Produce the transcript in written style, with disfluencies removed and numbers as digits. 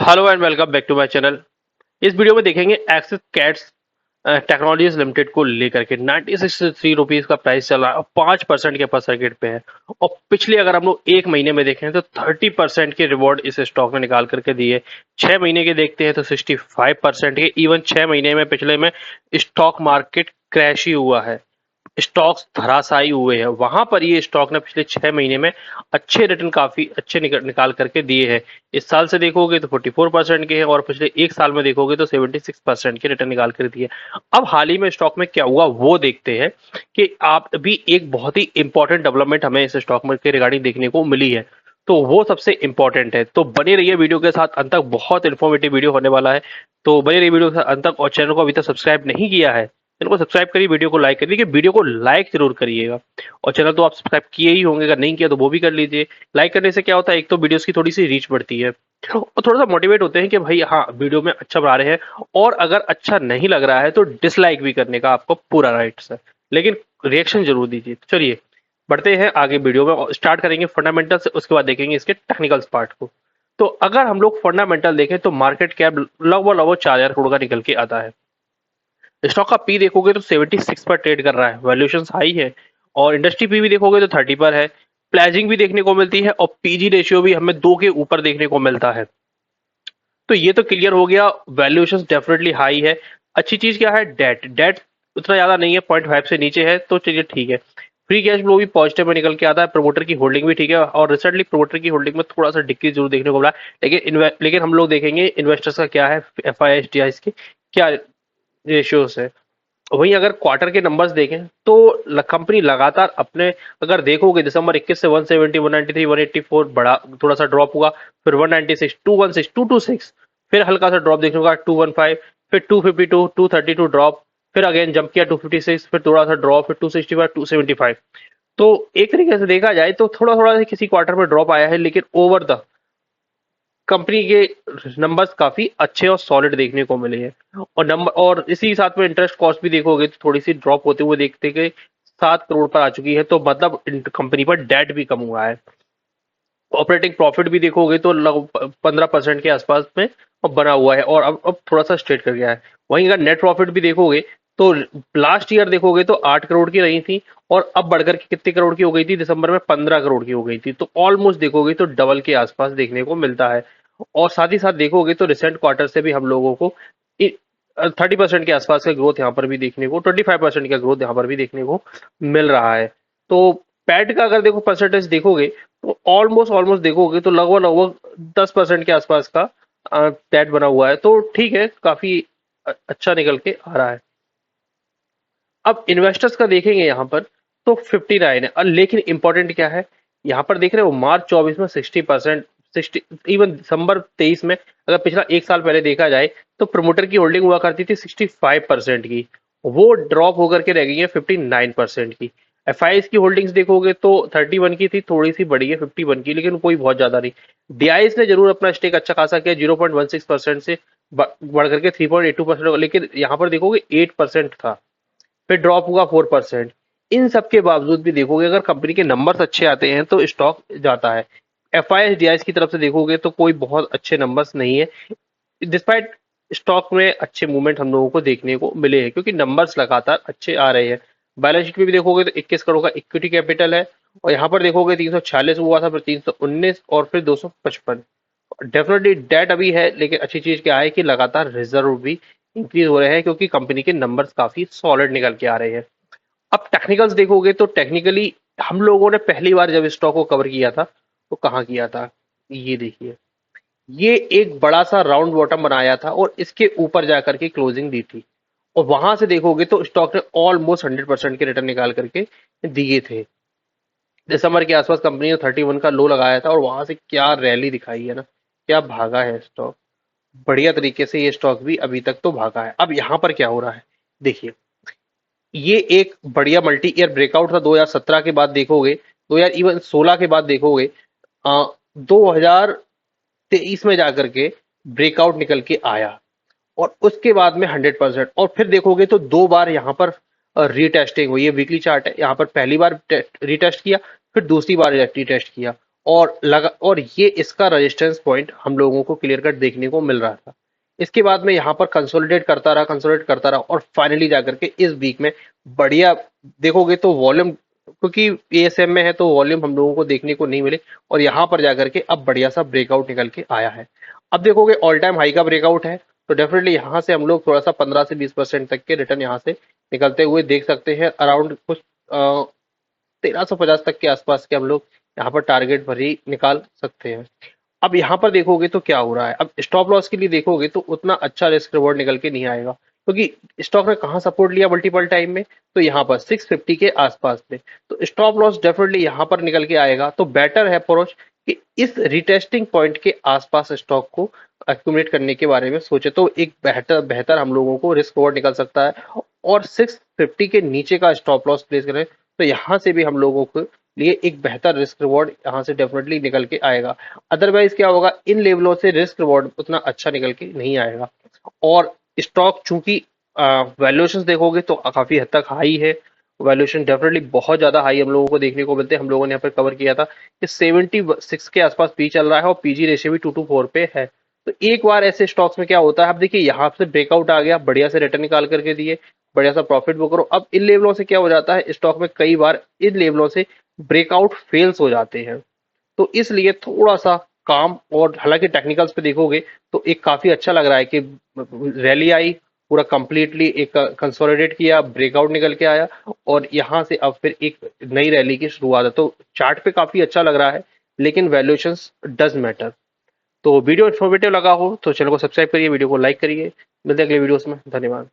Hello and welcome back to my channel. इस video में देखेंगे एक्सिस कैट्स टेक्नोलॉजीज लिमिटेड को लेकर के 96 रुपीज का प्राइस चल रहा है और 5% के अपर सर्किट पे है। और पिछले अगर हम लोग एक महीने में देखें तो 30% के रिवॉर्ड इस स्टॉक में निकाल करके दिए। 6 महीने के देखते हैं तो 65% के। इवन 6 महीने में पिछले में स्टॉक मार्केट क्रैश ही हुआ है, स्टॉक्स धराशायी हुए हैं। वहां पर ये स्टॉक ने पिछले 6 महीने में अच्छे रिटर्न काफी अच्छे निकाल करके दिए हैं। इस साल से देखोगे तो 44% के हैं और पिछले एक साल में देखोगे तो 76% के रिटर्न निकाल कर दिए। अब हाल ही में स्टॉक में क्या हुआ वो देखते हैं कि आप अभी एक बहुत ही इंपॉर्टेंट डेवलपमेंट हमें इस स्टॉक में के रिगार्डिंग देखने को मिली है। तो वो सबसे इंपॉर्टेंट है, तो बने रहिए वीडियो के साथ अंत तक, बहुत इन्फॉर्मेटिव वीडियो होने वाला है। तो बने रहिए वीडियो के साथ अंत तक, और चैनल को अभी तक सब्सक्राइब नहीं किया है चैनल को सब्सक्राइब करिए, वीडियो को लाइक करिए। वीडियो को लाइक जरूर करिएगा और चैनल तो आप सब्सक्राइब किए ही होंगे, अगर नहीं किया तो वो भी कर लीजिए। लाइक करने से क्या होता है, एक तो वीडियोस की थोड़ी सी रीच बढ़ती है और थोड़ा सा मोटिवेट होते हैं कि भाई हाँ वीडियो में अच्छा बना रहे हैं। और अगर अच्छा नहीं लग रहा है तो डिसलाइक भी करने का आपको पूरा राइट्स है, लेकिन रिएक्शन जरूर दीजिए। चलिए बढ़ते हैं आगे वीडियो में और स्टार्ट करेंगे फंडामेंटल से, उसके बाद देखेंगे इसके टेक्निकल्स पार्ट को। तो अगर हम लोग फंडामेंटल देखें तो मार्केट कैप लगभग लगभग 4,000 करोड़ का निकल के आता है। स्टॉक का पी देखोगे तो 76 पर ट्रेड कर रहा है, वैल्यूएशन हाई है। और इंडस्ट्री पी भी देखोगे तो 30 पर है। प्लेजिंग भी देखने को मिलती है और पीजी रेशियो भी हमें 2 के ऊपर देखने को मिलता है। तो ये तो क्लियर हो गया, वैल्यूएशन डेफिनेटली हाई है। अच्छी चीज क्या है, डेट डेट उतना ज्यादा नहीं है, 0.5 से नीचे है, तो चलिए ठीक है। फ्री कैश फ्लो भी पॉजिटिव में निकल के आता है। प्रमोटर की होल्डिंग भी ठीक है और रिसेंटली प्रमोटर की होल्डिंग में थोड़ा सा डिक्रीज जरूर देखने को मिला है। लेकिन हम लोग देखेंगे इन्वेस्टर्स का क्या है, F I S D I के क्या रेशियोज है। वहीं अगर क्वार्टर के नंबर्स देखें तो कंपनी लगातार अपने, अगर देखोगे दिसंबर 21 से 170, 193, 184 बड़ा थोड़ा सा ड्रॉप हुआ, फिर 196, 216, 226, फिर हल्का सा ड्रॉप देखने को मिला 215, फिर 252, 232 ड्रॉप, फिर अगेन जंप किया 256, फिर थोड़ा सा ड्रॉप, फिर 265, 275। तो एक तरीके से देखा जाए तो थोड़ा थोड़ा किसी क्वार्टर में ड्रॉप आया है, लेकिन ओवर द कंपनी के नंबर्स काफी अच्छे और सॉलिड देखने को मिले हैं। और नंबर और इसी साथ में इंटरेस्ट कॉस्ट भी देखोगे तो थोड़ी सी ड्रॉप होते हुए देखते कि 7 करोड़ पर आ चुकी है, तो मतलब कंपनी पर डेट भी कम हुआ है। ऑपरेटिंग प्रॉफिट भी देखोगे तो लगभग 15% के आसपास में बना हुआ है और अब थोड़ा सा स्ट्रेट कर गया है। वहीं अगर नेट प्रॉफिट भी देखोगे तो लास्ट ईयर देखोगे तो 8 करोड़ की रही थी और अब बढ़कर के कितने करोड़ की हो गई थी, दिसंबर में 15 करोड़ की हो गई थी। तो ऑलमोस्ट देखोगे तो डबल के आसपास देखने को मिलता है। और साथ ही साथ देखोगे तो रिसेंट क्वार्टर से भी हम लोगों को 30% के आसपास का ग्रोथ यहाँ पर भी देखने को, 25% का ग्रोथ यहाँ पर भी देखने को मिल रहा है। तो पैट का अगर देखो परसेंटेज देखोगे तो ऑलमोस्ट ऑलमोस्ट देखोगे तो लगभग लगभग 10% के आसपास का पैट बना हुआ है। तो ठीक है, काफी अच्छा निकल के आ रहा है। अब इन्वेस्टर्स का देखेंगे यहाँ पर तो 59 है। लेकिन इंपॉर्टेंट क्या है, यहाँ पर देख रहे हो मार्च 24 में 60%, 60, इवन दिसंबर 23 में अगर पिछला एक साल पहले देखा जाए तो प्रमोटर की होल्डिंग हुआ करती थी 65% की, वो ड्रॉप होकर के रह गई है 59% की। एफ की होल्डिंग्स देखोगे तो 31 की थी, थोड़ी सी बढ़ी है 51 की, लेकिन कोई बहुत ज्यादा नहीं। डीआईएस ने जरूर अपना स्टेक अच्छा खासा किया, 0.16% से बढ़ करके 3.82%, लेकिन यहाँ पर देखोगे 8% था, फिर ड्रॉप हुआ 4%। इन सब के बावजूद भी देखोगे अगर कंपनी के नंबर्स अच्छे आते हैं तो स्टॉक जाता है। F I S D I S की तरफ से देखोगे तो कोई बहुत अच्छे नंबर्स नहीं है, डिस्पाइट स्टॉक में अच्छे मूवमेंट हम लोगों को देखने को मिले हैं क्योंकि नंबर्स लगातार अच्छे आ रहे हैं। बैलेंस शीट में भी देखोगे तो 21 करोड़ का इक्विटी कैपिटल है और यहाँ पर देखोगे 346 हुआ था, फिर 319 और फिर 255। डेफिनेटली डेट अभी है, लेकिन अच्छी चीज क्या है कि लगातार रिजर्व भी इंक्रीज हो रहे हैं क्योंकि कंपनी के नंबर्स काफी सॉलिड निकल के आ रहे हैं। अब टेक्निकल्स देखोगे तो टेक्निकली हम लोगों ने पहली बार जब स्टॉक को कवर किया था तो कहाँ किया था, ये देखिए, ये एक बड़ा सा राउंड बॉटम बनाया था और इसके ऊपर जाकर के क्लोजिंग दी थी। और वहां से देखोगे तो स्टॉक ने ऑलमोस्ट 100% के रिटर्न निकाल करके दिए थे। दिसंबर के आसपास कंपनी ने 31 का लो लगाया था और वहां से क्या रैली दिखाई है ना, क्या भागा है स्टॉक, बढ़िया तरीके से ये स्टॉक भी अभी तक तो भागा है। अब यहाँ पर क्या हो रहा है देखिए, ये एक बढ़िया मल्टी ईयर ब्रेकआउट था 2017 के बाद देखोगे, 2000 इवन 16 के बाद देखोगे, 2023 में जाकर के ब्रेकआउट निकल के आया और उसके बाद में 100%। और फिर देखोगे तो दो बार यहाँ पर रीटेस्टिंग हुई है, वीकली चार्ट है, यहाँ पर पहली बार रीटेस्ट किया, फिर दूसरी बार रीटेस्ट किया और ये इसका रेजिस्टेंस पॉइंट हम लोगों को क्लियर कट देखने को मिल रहा था। इसके बाद में यहाँ पर कंसोलिडेट करता रहा और फाइनली जाकर के इस वीक में बढ़िया देखोगे तो वॉल्यूम, क्योंकि एएसएम में है तो वॉल्यूम हम लोगों को देखने को नहीं मिले, और यहाँ पर जाकर के अब बढ़िया सा ब्रेकआउट निकल के आया है। अब देखोगे ऑल टाइम हाई का ब्रेकआउट है, तो डेफिनेटली यहाँ से हम लोग थोड़ा सा 15 से 20% तक के रिटर्न यहाँ से निकलते हुए देख सकते हैं। अराउंड कुछ 1350 तक के आसपास के हम लोग यहाँ पर टारगेट भरी निकाल सकते हैं। अब यहाँ पर देखोगे तो क्या हो रहा है, अब स्टॉप लॉस के लिए देखोगे तो उतना अच्छा रिस्क रिवॉर्ड निकल के नहीं आएगा, क्योंकि स्टॉक ने कहाँ सपोर्ट लिया मल्टीपल टाइम में, तो यहाँ पर 650 के आसपास में। तो स्टॉप लॉस डेफिनेटली यहाँ पर निकल के आएगा, तो बेटर है अप्रोच कि इस रिटेस्टिंग पॉइंट के आसपास स्टॉक को एक्यूमुलेट करने के बारे में सोचे, तो एक बेहतर बेहतर हम लोगों को रिस्क रिवॉर्ड निकल सकता है। और 650 के नीचे का स्टॉप लॉस प्लेस करें तो यहाँ से भी हम लोगों को लिए एक बेहतर रिस्क रिवॉर्ड यहाँ से डेफिनेटली निकल के आएगा। अदरवाइज क्या होगा, इन लेवलों से रिस्क रिवॉर्ड उतना अच्छा निकल के नहीं आएगा। और स्टॉक चूंकि वैल्यूएशन देखोगे तो काफी हद तक हाई है, वैल्यूएशन डेफिनेटली बहुत ज्यादा हाई हम लोगों को देखने को मिलते हैं। हम लोगों ने यहाँ पर कवर किया था कि 76 के आसपास पी चल रहा है और पीजी रेशियो भी 2:4 पे है। तो एक बार ऐसे स्टॉक्स में क्या होता है, अब देखिए यहाँ से ब्रेकआउट आ गया, बढ़िया से रिटर्न निकाल करके दिए, बढ़िया सा प्रॉफिट बुक करो। अब इन लेवलों से क्या हो जाता है, स्टॉक में कई बार इन लेवलों से ब्रेकआउट फेल्स हो जाते हैं, तो इसलिए थोड़ा सा काम। और हालांकि टेक्निकल्स पे देखोगे तो एक काफी अच्छा लग रहा है कि रैली आई, पूरा कंप्लीटली एक कंसोलिडेट किया, ब्रेकआउट निकल के आया, और यहाँ से अब फिर एक नई रैली की शुरुआत है। तो चार्ट पे काफी अच्छा लग रहा है, लेकिन वैल्यूएशंस डज मैटर। तो वीडियो इन्फॉर्मेटिव लगा हो तो चैनल को सब्सक्राइब करिए, वीडियो को लाइक करिए। मिलते हैं अगले वीडियोस में, धन्यवाद।